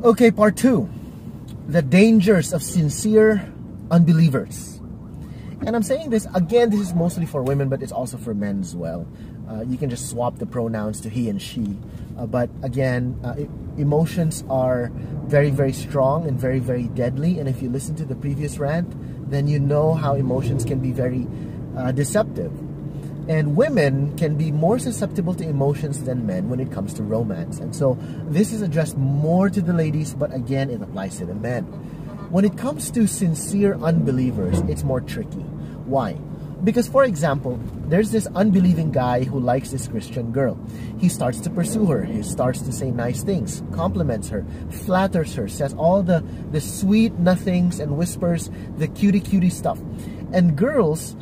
Okay, part 2. The dangers of sincere unbelievers. And I'm saying this, again, this is mostly for women, but it's also for men as well. You can just swap the pronouns to he and she. But again, emotions are very, very strong and very, very deadly. And if you listen to the previous rant, then you know how emotions can be very deceptive. And women can be more susceptible to emotions than men when it comes to romance. And so this is addressed more to the ladies, but again, it applies to the men. When it comes to sincere unbelievers, it's more tricky. Why? Because, for example, there's this unbelieving guy who likes this Christian girl. He starts to pursue her. He starts to say nice things, compliments her, flatters her, says all the sweet nothings and whispers the cutie stuff. And girls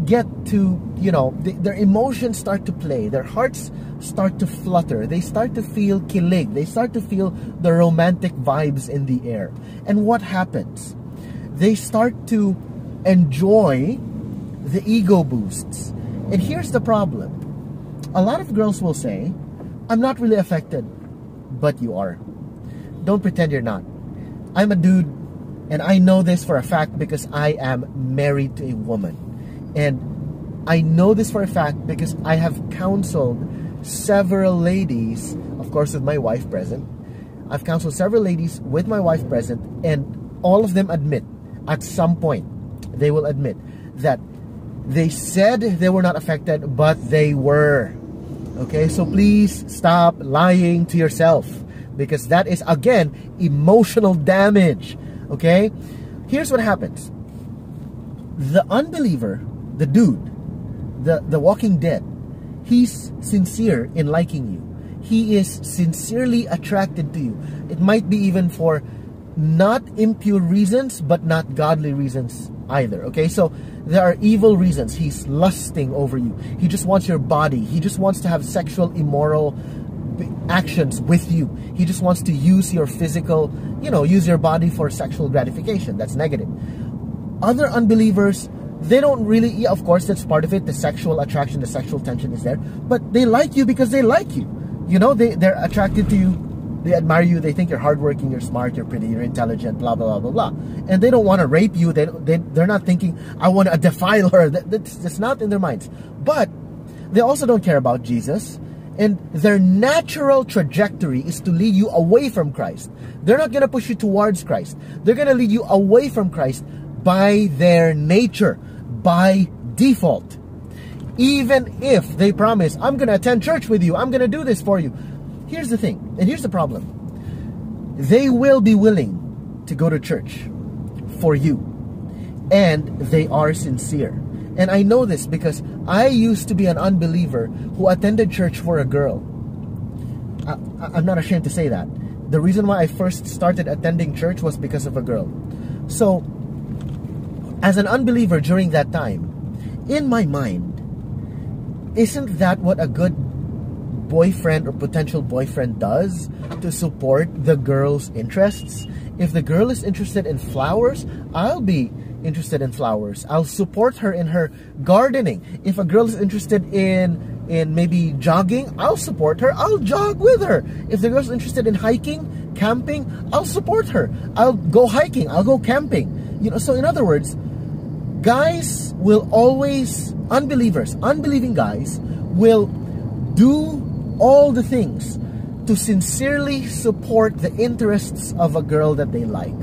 get to, you know, their emotions start to play. Their hearts start to flutter. They start to feel kilig. They start to feel the romantic vibes in the air. And what happens? They start to enjoy the ego boosts. And here's the problem. A lot of girls will say, I'm not really affected, but you are. Don't pretend you're not. I'm a dude, and I know this for a fact because I am married to a woman. And I know this for a fact because I have counseled several ladies, of course with my wife present. I've counseled several ladies with my wife present, and all of them admit, at some point, they will admit that they said they were not affected, but they were. Okay, so please stop lying to yourself, because that is, again, emotional damage. Okay, here's what happens. The unbeliever, the dude, the walking dead, he's sincere in liking you. He is sincerely attracted to you. It might be even for not impure reasons, but not godly reasons either. Okay, so there are evil reasons. He's lusting over you. He just wants your body. He just wants to have sexual immoral actions with you. He just wants to use your physical, you know, use your body for sexual gratification. That's negative. Other unbelievers, they don't really, yeah, of course, that's part of it. The sexual attraction, the sexual tension is there. But they like you because they like you. You know, they're attracted to you. They admire you. They think you're hardworking, you're smart, you're pretty, you're intelligent, blah, blah, blah, blah, blah. And they don't want to rape you. They're not thinking, I want to defile her. That's not in their minds. But they also don't care about Jesus. And their natural trajectory is to lead you away from Christ. They're not going to push you towards Christ. They're going to lead you away from Christ by their nature, by default. Even if they promise, I'm going to attend church with you, I'm going to do this for you. Here's the thing, and here's the problem. They will be willing to go to church for you, and they are sincere. And I know this because I used to be an unbeliever who attended church for a girl. I'm not ashamed to say that. The reason why I first started attending church was because of a girl. So, as an unbeliever during that time, in my mind, isn't that what a good boyfriend or potential boyfriend does to support the girl's interests? If the girl is interested in flowers, I'll be interested in flowers. I'll support her in her gardening. If a girl is interested in maybe jogging, I'll support her. I'll jog with her. If the girl's interested in hiking, camping, I'll support her. I'll go hiking. I'll go camping. You know, so in other words, guys will always, unbelieving guys will do all the things to sincerely support the interests of a girl that they like.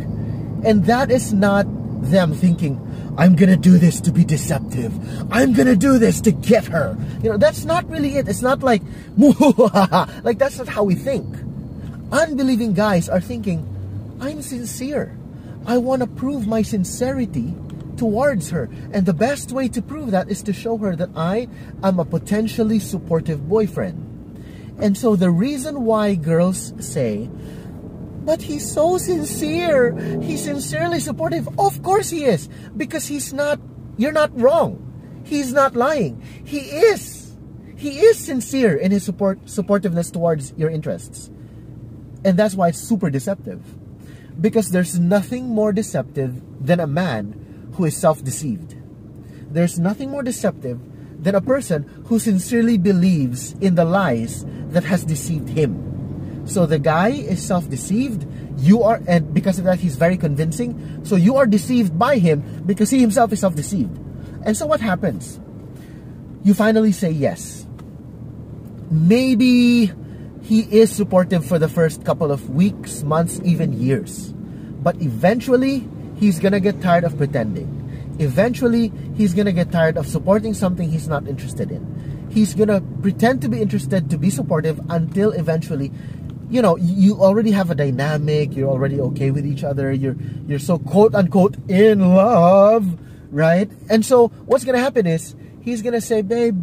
And that is not them thinking, I'm gonna do this to be deceptive. I'm gonna do this to get her. You know, that's not really it. It's not like, like that's not how we think. Unbelieving guys are thinking, I'm sincere. I want to prove my sincerity towards her. And the best way to prove that is to show her that I am a potentially supportive boyfriend. And so the reason why girls say, but he's so sincere, he's sincerely supportive. Of course he is, because he's not, you're not wrong. He's not lying. He is sincere in his supportiveness towards your interests. And that's why it's super deceptive. Because there's nothing more deceptive than a man who is self-deceived. There's nothing more deceptive than a person who sincerely believes in the lies that has deceived him. So the guy is self-deceived. You are, and because of that, he's very convincing. So you are deceived by him because he himself is self-deceived. And so what happens? You finally say yes. Maybe he is supportive for the first couple of weeks, months, even years. But eventually, he's gonna get tired of pretending. Eventually, he's gonna get tired of supporting something he's not interested in. He's gonna pretend to be interested, to be supportive, until eventually, you know, you already have a dynamic, you're already okay with each other, you're so quote-unquote in love, right? And so what's gonna happen is, he's gonna say, babe,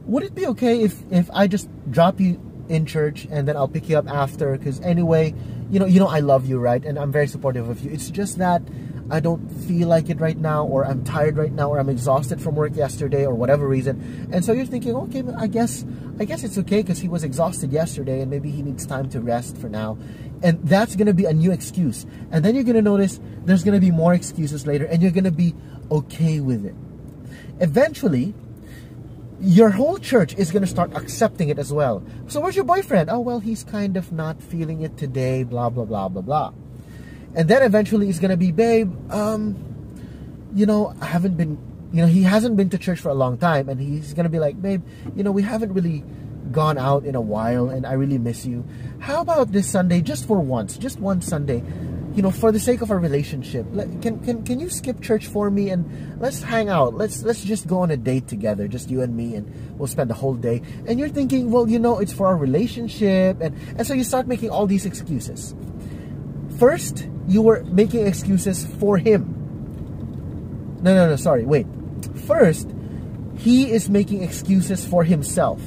would it be okay if I just drop you in church and then I'll pick you up after? Because anyway, you know I love you, right? And I'm very supportive of you. It's just that I don't feel like it right now, or I'm tired right now, or I'm exhausted from work yesterday, or whatever reason. And so you're thinking, okay, but I guess it's okay because he was exhausted yesterday and maybe he needs time to rest for now. And that's going to be a new excuse. And then you're going to notice there's going to be more excuses later, and you're going to be okay with it. Eventually, your whole church is going to start accepting it as well. So where's your boyfriend? Oh, well, he's kind of not feeling it today, blah, blah, blah, blah, blah. And then eventually it's going to be, babe, you know, I haven't been, you know, he hasn't been to church for a long time. And he's going to be like, babe, you know, we haven't really gone out in a while and I really miss you. How about this Sunday, just for once, just one Sunday, you know, for the sake of our relationship, can you skip church for me and let's hang out. Let's just go on a date together, just you and me, and we'll spend the whole day. And you're thinking, well, you know, it's for our relationship. And so you start making all these excuses. First, you were making excuses for him. No, sorry, wait. First, he is making excuses for himself.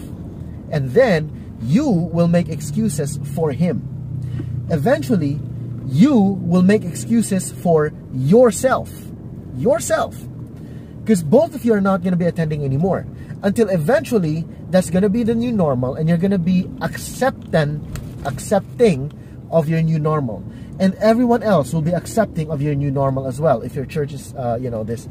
And then you will make excuses for him. Eventually, you will make excuses for yourself. Because both of you are not going to be attending anymore. Until eventually, that's going to be the new normal, and you're going to be accepting of your new normal. And everyone else will be accepting of your new normal as well. If your church is, you know, this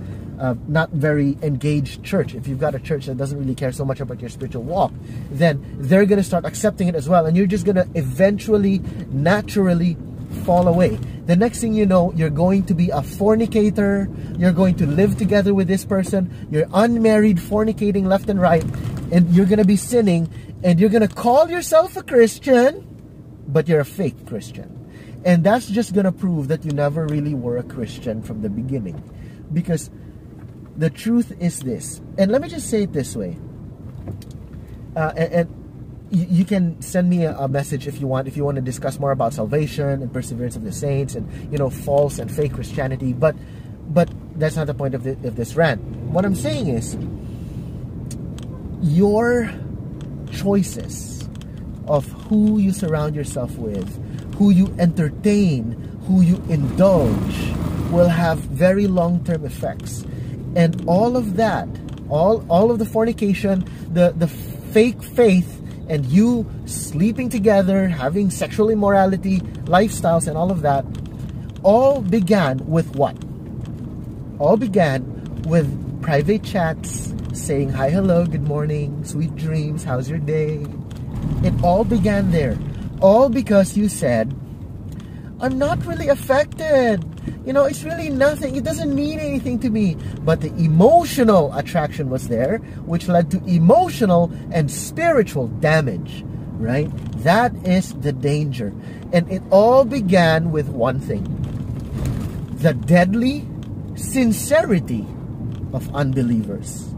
not very engaged church, if you've got a church that doesn't really care so much about your spiritual walk, then they're going to start accepting it as well. And you're just going to eventually, naturally fall away. The next thing you know, you're going to be a fornicator. You're going to live together with this person. You're unmarried, fornicating left and right. And you're going to be sinning. And you're going to call yourself a Christian, but you're a fake Christian. And that's just going to prove that you never really were a Christian from the beginning. Because the truth is this. And let me just say it this way. And you can send me a message if you want to discuss more about salvation and perseverance of the saints and, you know, false and fake Christianity. But that's not the point of this rant. What I'm saying is, your choices of who you surround yourself with, who you entertain, who you indulge, will have very long-term effects. And all of that, all of the fornication, the fake faith, and you sleeping together, having sexual immorality, lifestyles, and all of that, all began with what? All began with private chats, saying hi, hello, good morning, sweet dreams, how's your day? It all began there. All because you said, I'm not really affected. You know, it's really nothing. It doesn't mean anything to me. But the emotional attraction was there, which led to emotional and spiritual damage, right? That is the danger. And it all began with one thing: the deadly sincerity of unbelievers.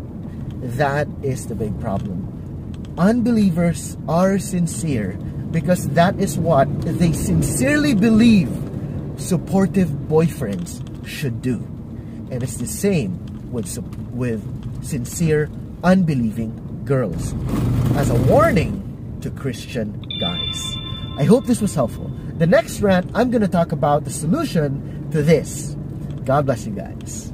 That is the big problem. Unbelievers are sincere because that is what they sincerely believe supportive boyfriends should do. And it's the same with sincere, unbelieving girls. As a warning to Christian guys. I hope this was helpful. The next rant, I'm going to talk about the solution to this. God bless you guys.